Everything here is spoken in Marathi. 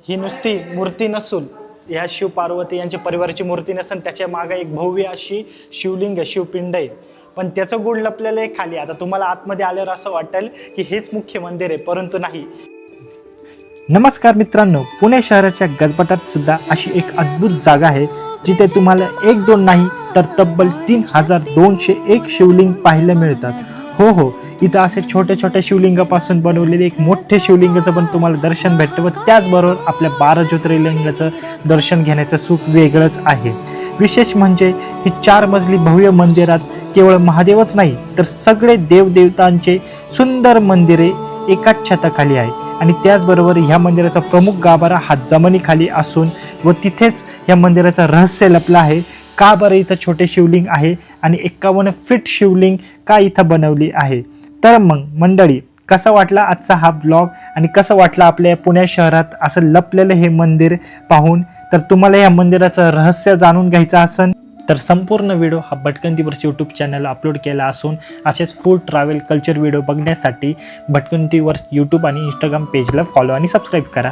ही नुसती मूर्ती नसून या शिव पार्वती यांच्या परिवाराची मूर्ती नसून त्याच्या मागे एक भव्य अशी शिवलिंग शिवपिंड आहे. पण त्याचं गुढ लपलेलं आहे खाली. आता तुम्हाला आतमध्ये आल्यावर असं वाटेल की हेच मुख्य मंदिर आहे, परंतु नाही. नमस्कार मित्रांनो, पुणे शहराच्या गजबटात सुद्धा अशी एक अद्भुत जागा आहे जिथे तुम्हाला एक दोन नाही तर तब्बल 3201 शिवलिंग पाहायला मिळतात. हो, इथं असे छोटे छोटे शिवलिंगापासून बनवलेले एक मोठे शिवलिंगाचं पण तुम्हाला दर्शन भेटतं व त्याचबरोबर आपल्या 12 ज्योतिर्लिंगाचं दर्शन घेण्याचं सुख वेगळंच आहे. विशेष म्हणजे ही 4 मजली भव्य मंदिरात केवळ महादेवच नाही तर सगळे देवदेवतांचे सुंदर मंदिरे एकाच छताखाली आहे. आणि त्याचबरोबर ह्या मंदिराचा प्रमुख गाभारा हा जमिनीखाली असून व तिथेच या मंदिराचं रहस्य लपलं आहे. का बरं इथं छोटे शिवलिंग आहे आणि 51 फीट शिवलिंग का इथं बनवली आहे? तर मग मंडळी, कसा वाटला आजचा हा ब्लॉग आणि कसं वाटलं आपल्या पुणे शहरात असं लपलेलं हे मंदिर पाहून? तर तुम्हाला या मंदिराचं रहस्य जाणून घ्यायचं असेल तर संपूर्ण व्हिडिओ हा भटकंतीवरच्या यूट्यूब चॅनलला अपलोड केला असून असेच फूड ट्रॅव्हल कल्चर व्हिडिओ बघण्यासाठी भटकंतीवर यूट्यूब आणि इंस्टाग्राम पेजला फॉलो आणि सबस्क्राईब करा.